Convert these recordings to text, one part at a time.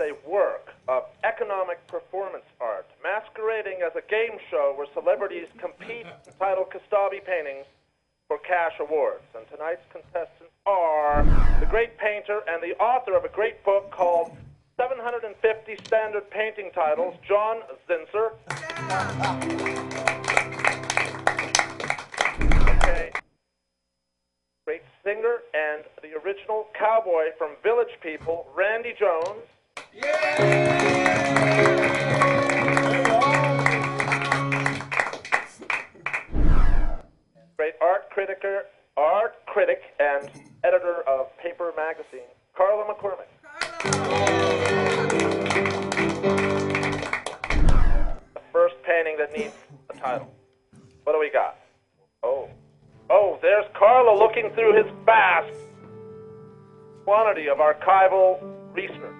a work of economic performance art masquerading as a game show where celebrities compete entitled Kastabi paintings for cash awards. And tonight's contestants are the great painter and the author of a great book called 750 Standard Painting Titles, John Zinsser. Okay. Great singer and the original cowboy from Village People, Randy Jones. Great art critic and editor of Paper Magazine, Carlo McCormick. The first painting that needs a title. What do we got? Oh, there's Carlo looking through his vast quantity of archival research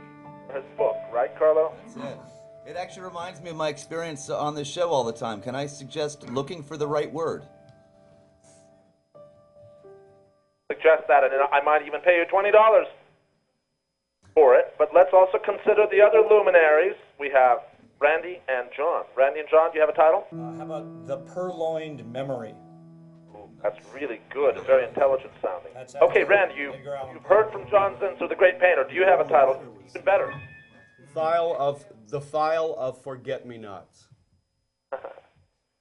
for his book, right, Carlo? That's it. It actually reminds me of my experience on this show all the time. Can I suggest looking for the right word? Suggest that, and I might even pay you $20 for it. But let's also consider the other luminaries. We have Randy and John. Randy and John, do you have a title? How about The Purloined Memory? Ooh, that's really good. Very intelligent sounding. Okay, Randy, you've heard from John Zinsser, the great painter. Do you have a title? Even better. The File of Forget-Me-Nots.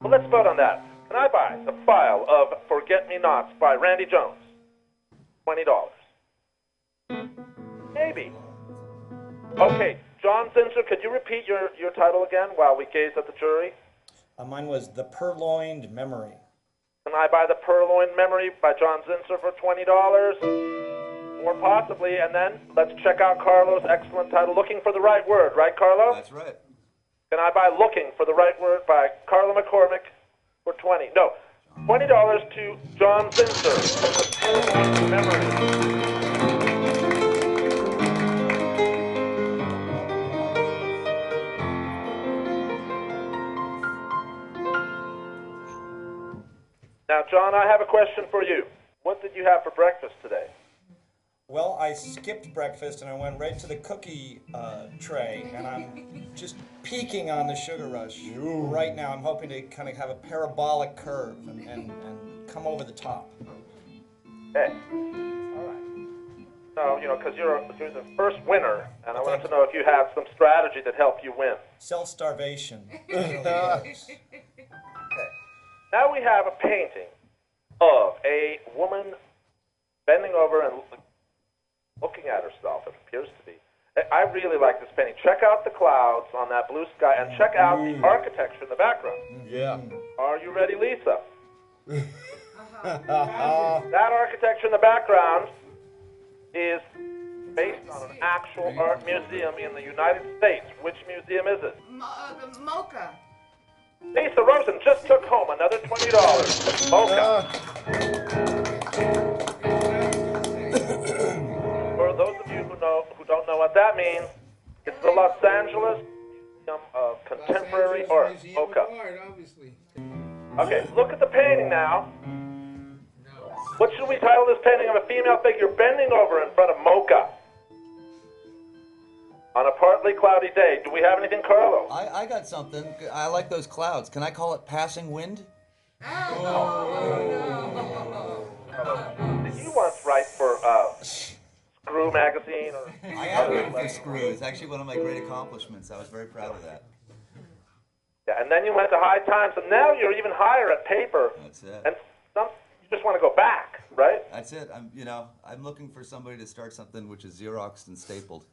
Well, let's vote on that. Can I buy The File of Forget-Me-Nots by Randy Jones? $20. Maybe. Okay, John Zinsser, could you repeat your title again while we gaze at the jury? Mine was The Purloined Memory. Can I buy The Purloined Memory by John Zinsser for $20? Or possibly, and then let's check out Carlo's excellent title, Looking for the Right Word, right, Carlo? That's right. Can I buy Looking for the Right Word by Carlo McCormick for $20? No, $20 to John Zinsser for The Purloined Memory. Now, John, I have a question for you. What did you have for breakfast today? Well, I skipped breakfast and I went right to the cookie tray, and I'm just peaking on the sugar rush. Right now, I'm hoping to kind of have a parabolic curve and come over the top. Hey, all right. No, because you're the first winner, and I wanted to know if you have some strategy that helped you win. Self-starvation. Okay. Now we have a painting of a woman bending over and looking at herself, it appears to be. I really like this painting. Check out the clouds on that blue sky, and check out the architecture in the background. Yeah. Are you ready, Lisa? That architecture in the background is based on an actual art museum in the United States. Which museum is it? The Mocha. Lisa Rosen just took home another $20. Mocha. For those of you who don't know what that means, it's the Los Angeles Museum of Contemporary Art. Mocha. Okay, look at the painting now. What should we title this painting of a female figure bending over in front of Mocha on a partly cloudy day? Do we have anything, Carlo? I got something. I like those clouds. Can I call it Passing Wind? Did you once write for Screw magazine? Or I have written for Screw. It's actually one of my great accomplishments. I was very proud of that. Yeah, and then you went to High Times, and now you're even higher at Paper. That's it. And you just want to go back, right? That's it. I'm looking for somebody to start something which is Xeroxed and stapled.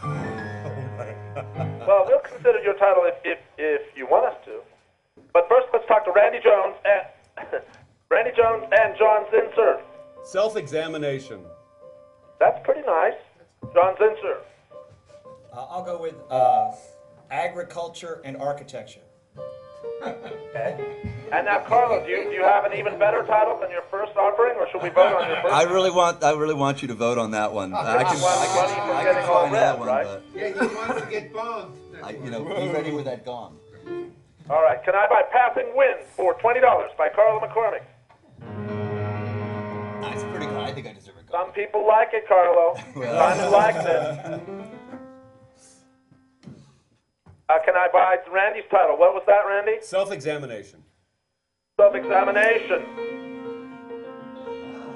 Well, we'll consider your title if you want us to. But first, let's talk to Randy Jones and John Zinsser. Self-examination. That's pretty nice. John Zinsser. I'll go with agriculture and architecture. Okay. And now, Carlo, do you have an even better title than your first offering, or should we vote on your first? I really want you to vote on that one. I can find that one, right? but Yeah, he wants to get boned. be ready with that gong. All right. Can I buy Passing Wind for $20 by Carlo McCormick? That's pretty good. I think I deserve a gong. Some people like it, Carlo. Well. Simon likes it. Can I buy Randy's title? What was that, Randy? Self-examination. Self-examination.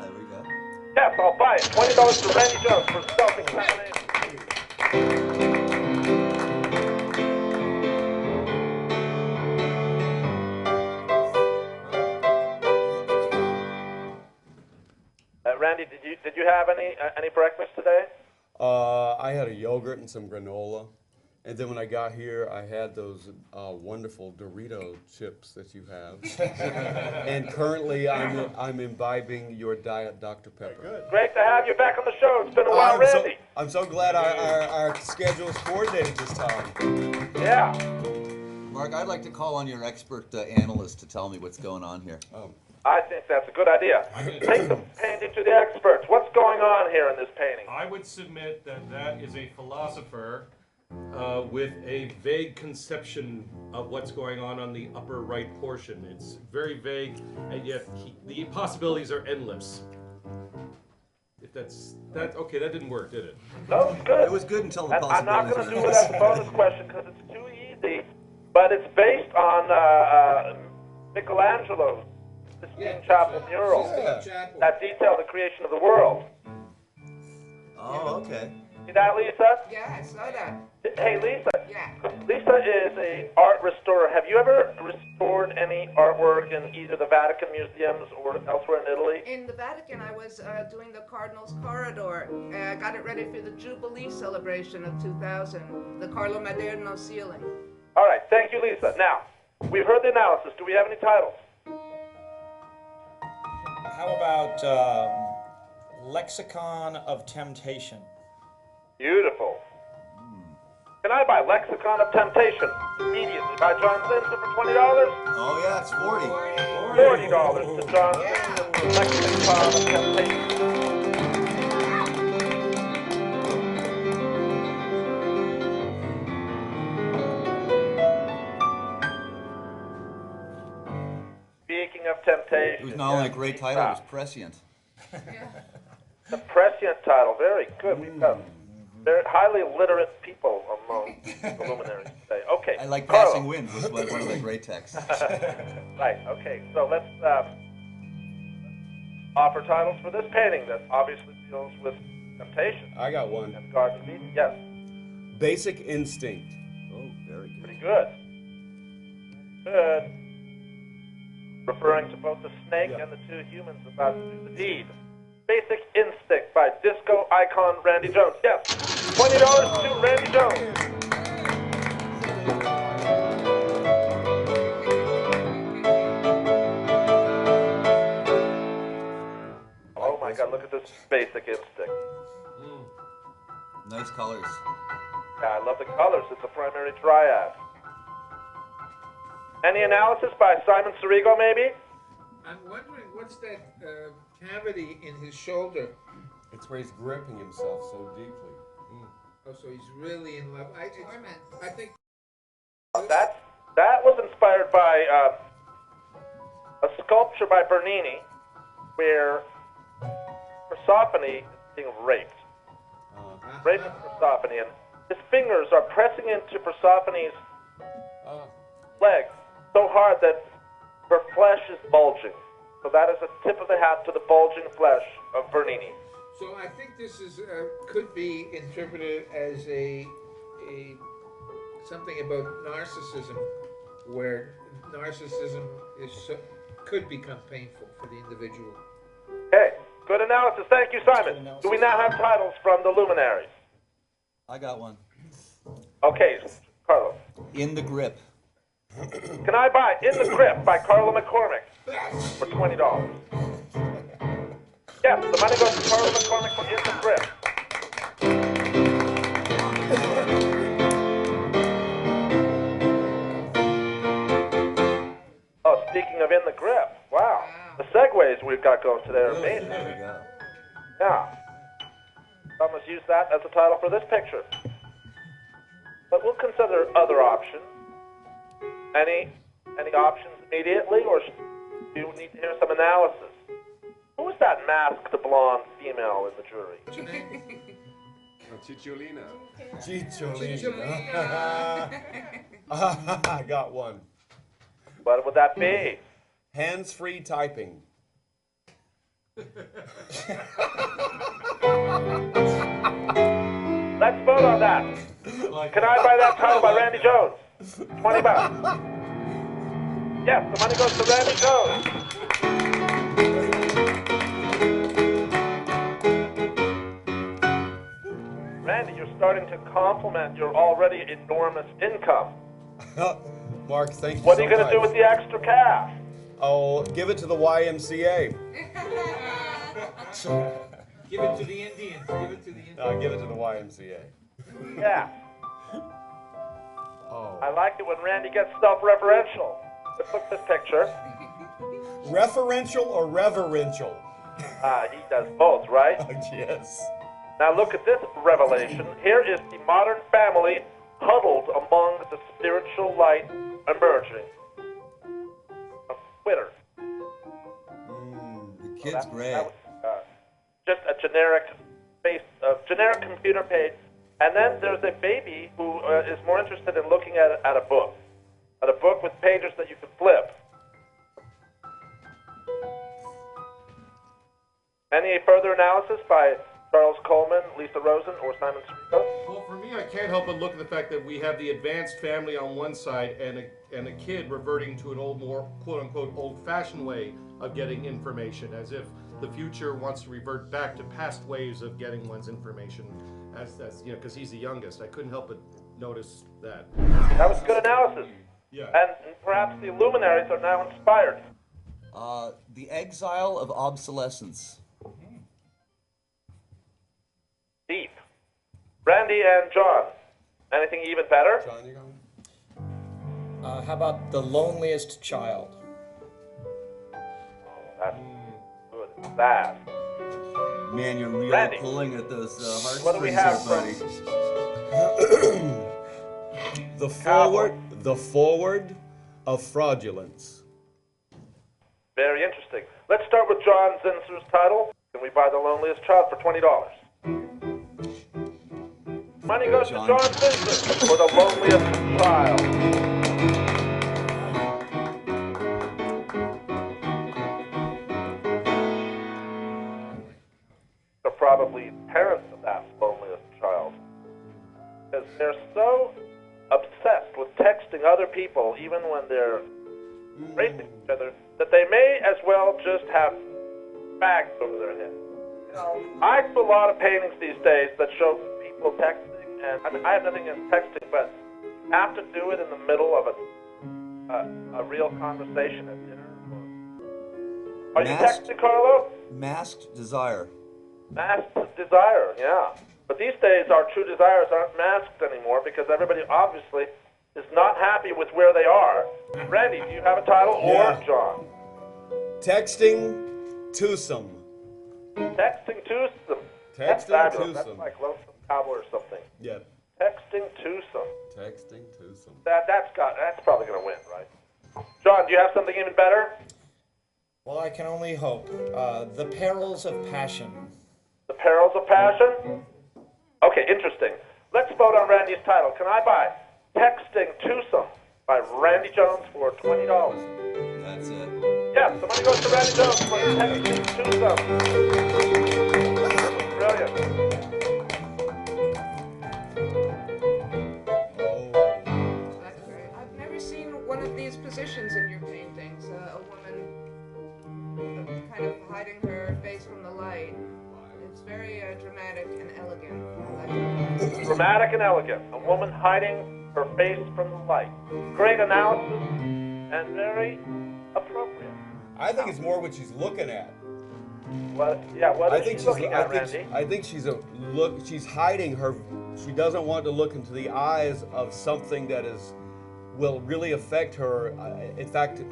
There we go. Yes, I'll buy it. $20 to Randy Jones for self-examination. Randy, did you have any breakfast today? I had a yogurt and some granola. And then when I got here, I had those wonderful Dorito chips that you have. And currently, I'm imbibing your Diet Dr. Pepper. Good. Great to have you back on the show. It's been a while, Randy. I'm so glad our schedules coordinated this time. Yeah. Mark, I'd like to call on your expert analyst to tell me what's going on here. Oh. I think that's a good idea. Take the painting to the experts. What's going on here in this painting? I would submit that that is a philosopher with a vague conception of what's going on the upper right portion. It's very vague, and yet the possibilities are endless. If that's okay, that didn't work, did it? No, good. It was good until the And I'm not possibilities going to do it as a bonus question because it's too easy, but it's based on Michelangelo's Sistine Chapel mural that detailed the creation of the world. Oh, okay. See that, Lisa? Yeah, I saw that. Hey, Lisa. Yeah. Lisa is an art restorer. Have you ever restored any artwork in either the Vatican museums or elsewhere in Italy? In the Vatican, I was doing the Cardinal's Corridor. I got it ready for the Jubilee celebration of 2000, the Carlo Maderno ceiling. All right, thank you, Lisa. Now, we've heard the analysis. Do we have any titles? How about Lexicon of Temptation? Beautiful. Can I buy Lexicon of Temptation immediately by John Zinsser for $20? Oh, yeah, it's 40. $40 to John Zinsser for Lexicon of Temptation. Speaking of temptation. It was not only a great title, it was prescient. The prescient title, very good. We've got very highly literate people among the luminaries today. Okay. I like Carlo. Passing Wind was one of the great texts. Right, okay. So let's offer titles for this painting that obviously deals with temptation I got one. and Garden of Eden. Yes, Basic Instinct. Oh, very good. pretty good. Good. Referring to both the snake and the two humans about to do the deed. Basic Instinct by disco icon Randy Jones. Yes, $20 to Randy Jones. Oh my God, look at this Basic Instinct. Nice colors. Yeah, I love the colors. It's a primary triad. Any analysis by Simon Sirigo, maybe? I'm wondering what's that cavity in his shoulder. It's where he's gripping himself so deeply. Oh, so he's really in love. I think That was inspired by a sculpture by Bernini where Persephone is being raped. Raping Persephone, and his fingers are pressing into Persephone's leg so hard that her flesh is bulging. So that is a tip of the hat to the bulging flesh of Bernini. so. I think this is could be interpreted as a something about narcissism, where narcissism could become painful for the individual. Okay, good analysis. Thank you, Simon. Do we now have titles from the luminaries? I got one. Okay, Carlo. In the Grip. Can I buy In the Grip by Carlo McCormick for $20? Yes, the money goes to Carlo McCormick for In the Grip. Oh, speaking of In the Grip, wow. The segues we've got going today are amazing. There we go. Yeah. Someone's used that as a title for this picture. But we'll consider other options. Any options immediately, or do you need to hear some analysis? Who was that masked blonde female in the jury? Cicciolina. Cicciolina. I got one. What would that be? Hands-free typing. Let's vote on that. Can I buy that title by Randy Jones? $20. Yes, the money goes to Randy Jones. Randy, you're starting to compliment your already enormous income. Mark, thank you What so are you going to do much. with the extra cash? Oh, give it to the YMCA. Give it to the Indians. Give it to the Indians. Give it to the YMCA. Yeah. Oh. I like it when Randy gets self-referential. Let's look at this picture. Referential or reverential? He does both, right? Yes. Now look at this revelation. Here is the modern family huddled among the spiritual light emerging. A Twitter. The kid's great. That was, just a generic computer page. And then there's a baby who is more interested in looking at a book with pages that you can flip. Any further analysis by Charles Coleman, Lisa Rosen, or Simon Srico? Well, for me, I can't help but look at the fact that we have the advanced family on one side and a kid reverting to an more quote-unquote old-fashioned way of getting information, as if the future wants to revert back to past ways of getting one's information, as you know, because he's the youngest. I couldn't help but notice that. That was good analysis. Yeah. And perhaps the luminaries are now inspired. The exile of obsolescence. Deep. Randy and John, anything even better? John, you going? How about the loneliest child? That's good. Bad. Man, you're really Randy. pulling at those What do we heartstrings have there, buddy. The forward of fraudulence. Very interesting. Let's start with John Zinsser's title. Can we buy The Loneliest Child for $20? Money goes to John. John Zinsser for The Loneliest Child. They're probably parents of that loneliest child. Because they're so obsessed with texting other people, even when they're racing each other, that they may as well just have bags over their head. You know, I do a lot of paintings these days that show people texting, and I have nothing against texting, but you have to do it in the middle of a real conversation at dinner. Are you Masked? texting, Carlo? Masked desire. Masked desire, yeah. But these days, our true desires aren't masked anymore because everybody obviously is not happy with where they are. Randy, do you have a title, or Yeah. John? Texting twosome. Texting twosome. That's Texting fabulous. That's twosome. like Lonesome Cowboy or something. Yeah. Texting twosome. Texting twosome. That's probably going to win, right? John, do you have something even better? Well, I can only hope. The Perils of Passion. The Perils of Passion? Okay, interesting. Let's vote on Randy's title. Can I buy Texting Twosome by Randy Jones for $20? That's it. Yes, the money goes to Randy Jones for Texting Twosome. Brilliant. That's great. I've never seen one of these positions in your paintings. A woman kind of hiding her face from the light. It's very dramatic and elegant. I like it. Dramatic and elegant. A woman hiding her face from the light. Great analysis and very appropriate. I think it's more what she's looking at. What is she looking at, Randy? I think she's hiding her. She doesn't want to look into the eyes of something that will really affect her. In fact,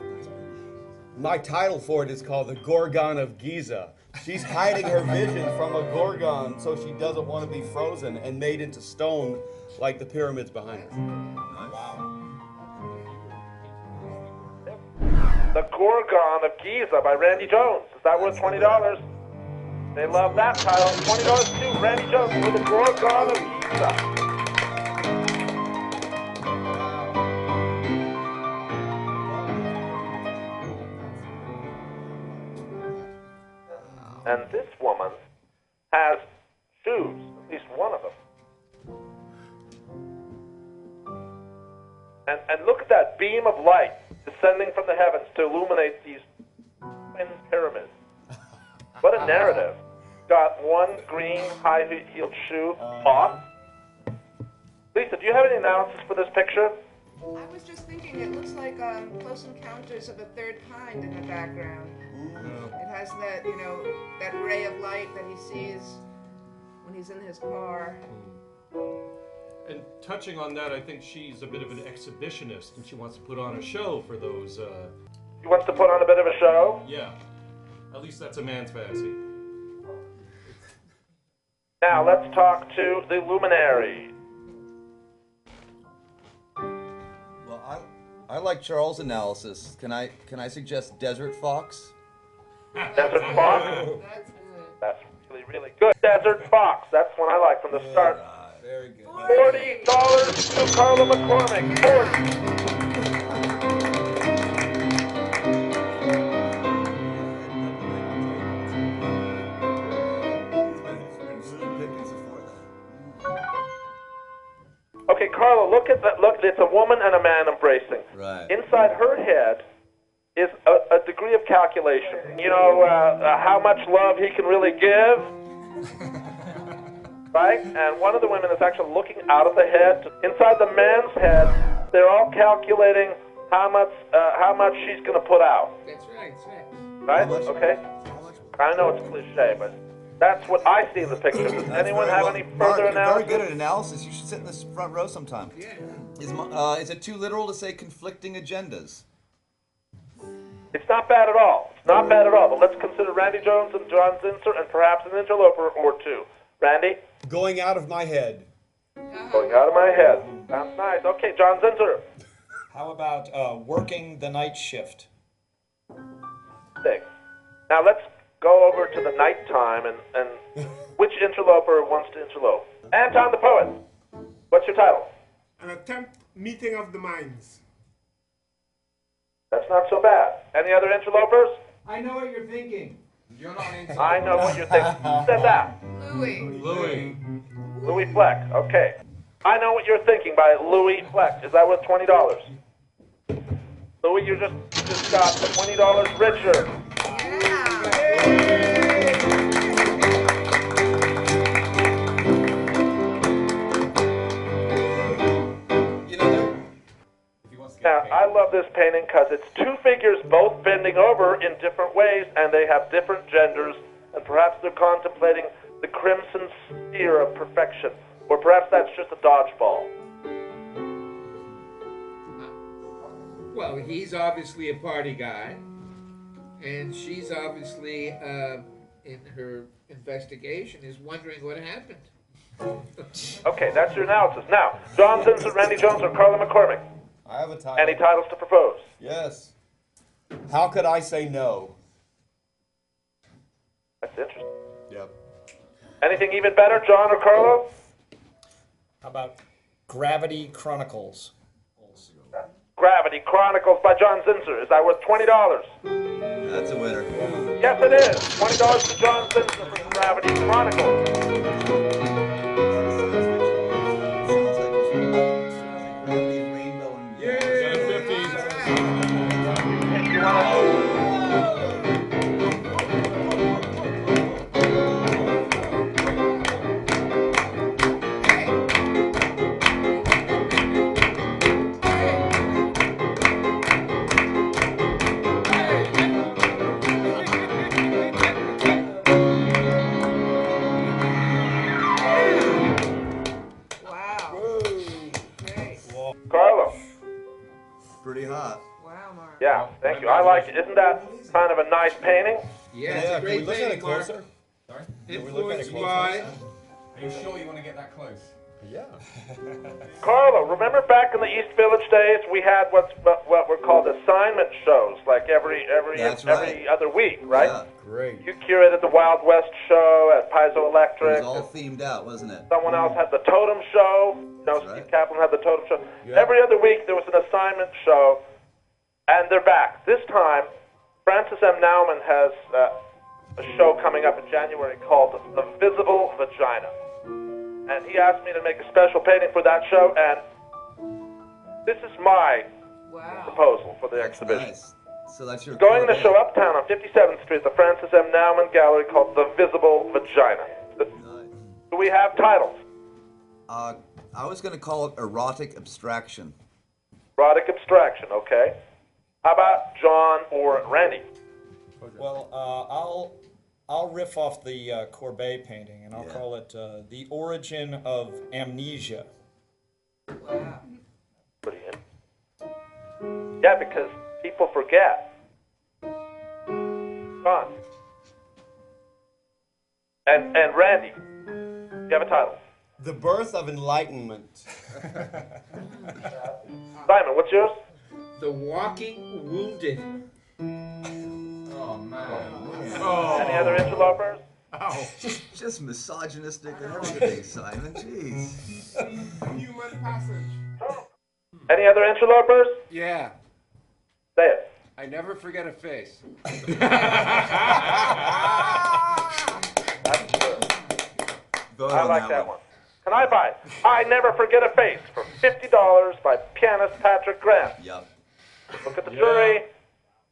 my title for it is called The Gorgon of Giza. She's hiding her vision from a gorgon so she doesn't want to be frozen and made into stone like the pyramids behind her. The Gorgon of Giza by Randy Jones. Is that worth $20? They love that title. $20 to Randy Jones for the Gorgon of Pizza. And this woman has shoes, at least one of them. And look at that beam of light descending from the heavens to illuminate these twin pyramids. What a narrative. Got one green high-heeled shoe off. Lisa, do you have any analysis for this picture? I was just thinking, it looks like Close Encounters of the Third Kind in the background. It has that, you know, that ray of light that he sees when he's in his car. And touching on that, I think she's a bit of an exhibitionist, and she wants to put on a show for those. He wants to put on a bit of a show? Yeah, at least that's a man's fantasy. Now let's talk to the luminary. Well, I like Charles' analysis. Can I suggest Desert Fox? Desert Fox? That's good. That's really, really good. Desert Fox. That's one I like from the start. Very good. $40 to Carlo McCormick. 40. Okay, Carlo, look at that. Look, it's a woman and a man embracing. Right. Inside her head is a degree of calculation. You know, how much love he can really give. Right? And one of the women is actually looking out of the head. Inside the man's head, they're all calculating how much she's going to put out. That's right, that's right. Right? Okay? I know it's cliche, but that's what I see in the picture. Does anyone have any Mark, further you're analysis? very good at analysis. You should sit in this front row sometime. Yeah. Is it too literal to say conflicting agendas? It's not bad at all. It's not bad at all. But let's consider Randy Jones and John Zinsser and perhaps an interloper or two. Randy? Going out of my head. Going out of my head. Sounds nice. Okay, John Zinsser. How about working the night shift? Thing. Now let's go over to the nighttime and which interloper wants to interlope? Anton the poet. What's your title? An attempt meeting of the minds. That's not so bad. Any other interlopers? I know what you're thinking. You're not into I know what you're thinking. Who said that? Louis. Louis Fleck. Okay. I know what you're thinking by Louis Fleck. Is that worth $20? Louis, you just got $20 richer. Now, I love this painting because it's two figures both bending over in different ways, and they have different genders, and perhaps they're contemplating the crimson sphere of perfection, or perhaps that's just a dodgeball. Well, he's obviously a party guy, and she's obviously, in her investigation, is wondering what happened. Okay, that's your analysis. Now, John Zinsser, Randy Jones, or Carlo McCormick? I have a title. Any titles to propose? Yes. How could I say no? That's interesting. Yep. Anything even better, John or Carlo? How about Gravity Chronicles? Gravity Chronicles by John Zinsser. Is that worth $20? That's a winner. Yes, it is. $20 to John Zinsser for Gravity Chronicles. Carlo. Pretty hot. Wow, Mark. Yeah, thank you. I like it. Isn't that kind of a nice painting? Yeah, it's a Can we great look at it painting, Mark. closer? Sorry? Can we look at it Influenced closer? by... Are you sure you want to get that close? Yeah. Carlo, remember back in the East Village days, we had what were called assignment shows, like every That's right. other week, right? Yeah. great. You curated the Wild West show at Piezo It Electric. was all themed out, wasn't it? Someone else had the Totem show. That's Steve right. Kaplan had the Totem show. Yeah. Every other week there was an assignment show, and they're back. This time, Francis M. Nauman has a show coming up in January called The Visible Vagina. And he asked me to make a special painting for that show, and this is my proposal for the That's exhibition. nice. So that's your Going to core show band. uptown on 57th Street, the Francis M. Nauman Gallery called The Visible Vagina. Nice. Do we have titles? I was going to call it erotic abstraction. Erotic Abstraction, okay. How about John or Randy? Well, I'll riff off the Courbet painting, and I'll call it The Origin of Amnesia. Wow. Brilliant. Yeah, because people forget. John. And Randy, you have a title. The Birth of Enlightenment. Simon, what's yours? The Walking Wounded. Oh, man. Any other interlopers? Just misogynistic and everything, Simon. Jeez. Human passage. Any other interlopers? Yeah. Say it. I never forget a face. That's good. Vote I on like that one. Can I buy I Never Forget a Face for $50 by pianist Patrick Grant? Yep. Look at the jury.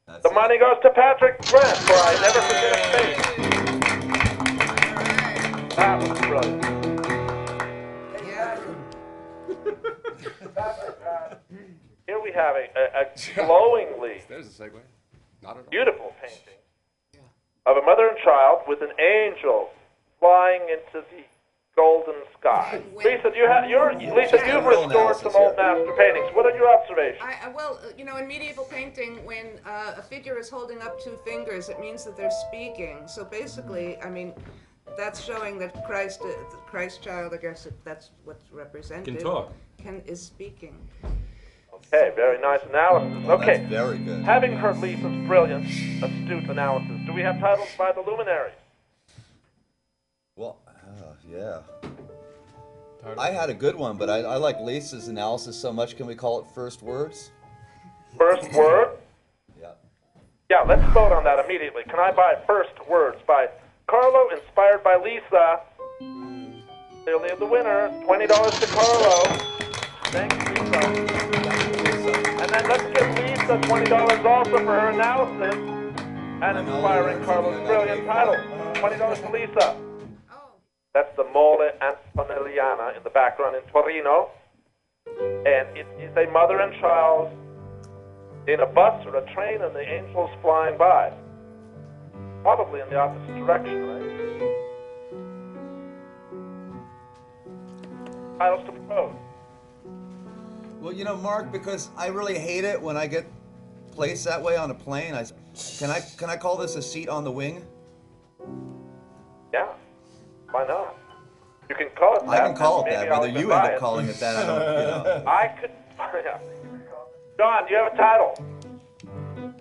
That's The it. money goes to Patrick Grant for I Never Forget a Face. That was brilliant. Yeah. Here we have a glowingly There's a segue. Not at all. beautiful painting of a mother and child with an angel flying into the golden sky. Lisa, you've restored some old master paintings. What are your observations? Well, in medieval painting, when a figure is holding up two fingers, it means that they're speaking. So basically, I mean, that's showing that Christ, the Christ child, I guess that's what's represented. Can talk. Is speaking. Okay, very nice analysis. Well, Okay, that's very good. having heard Lisa's brilliant, astute analysis, do we have titles by the luminaries? Well, yeah. I had a good one, but I like Lisa's analysis so much. Can we call it First Words? First word? Yeah. Yeah, let's vote on that immediately. Can I buy First Words by Carlo, inspired by Lisa? Clearly the winner. $20 to Carlo. Thank you, Lisa. And then let's give Lisa $20 also for her analysis and inspiring Carlo's brilliant title. $20 to Lisa. That's the Mole Antonelliana in the background in Torino. And it is a mother and child in a bus or a train, and the angel's flying by. Probably in the opposite direction, right? Titles to propose. Well, Mark, because I really hate it when I get placed that way on a plane. Can I call this a seat on the wing? Yeah. Why not? You can call it that. I can call it and that. maybe I'll Whether you even end buy up it. calling it that, I don't. I could. Yeah. John, do you have a title?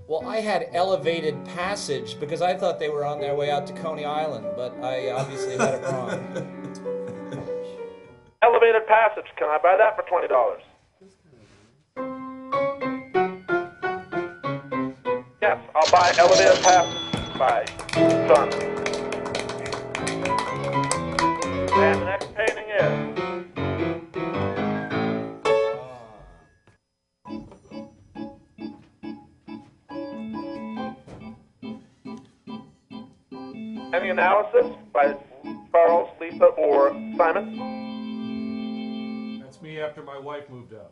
Well, I had Elevated Passage because I thought they were on their way out to Coney Island, but I obviously had it wrong. Elevated Passage. Can I buy that for $20? Yes, I'll buy Elevated Passage by John. And the next painting is any analysis by Charles, Lisa, or Simon? That's me after my wife moved out.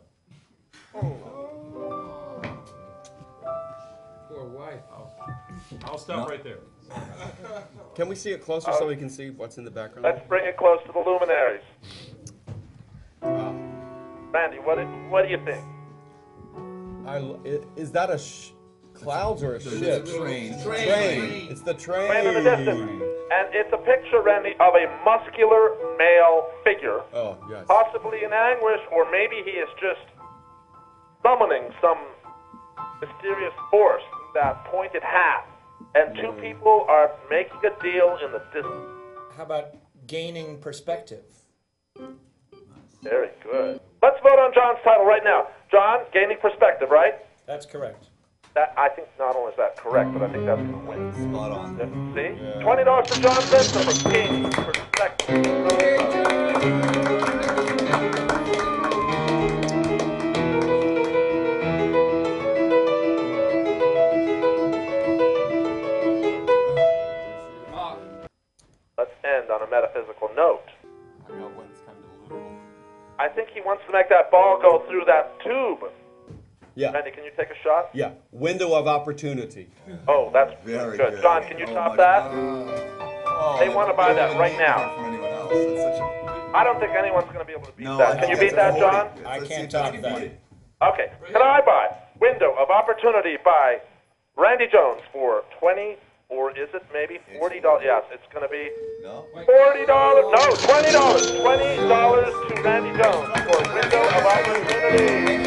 Poor wife. I'll stop right there. Can we see it closer so we can see what's in the background? Let's bring it close to the luminaries. Wow. Randy, what do you think? Is that a clouds or a ship? Train. Train. It's the train. Train in the distance. And it's a picture, Randy, of a muscular male figure, Oh, yes. possibly in anguish, or maybe he is just summoning some mysterious force through that pointed hat and two people are making a deal in the distance. How about gaining perspective? Very good. Let's vote on John's title right now. John, gaining perspective, right? That's correct. That, I think not only is that correct, but I think that's going to win. Spot on. See? $20 for John Zinsser for gaining perspective. Let's end on a metaphysical note. I think he wants to make that ball go through that tube. Yeah. Randy, can you take a shot? Yeah. Window of opportunity. Oh, that's Very good. good. John, can you Oh top my that? God. They want to buy that right now. From anyone else. That's such a... I don't think anyone's going to be able to beat No, that. I Can you think beat that's that, a 40. John? I Let's see can't if that's top that. 40. Okay. Can I buy Window of Opportunity by Randy Jones for 20, or is it maybe $40? Yes, it's going to be No? $40. No, $20. $20 to Randy Jones for Window of Opportunity.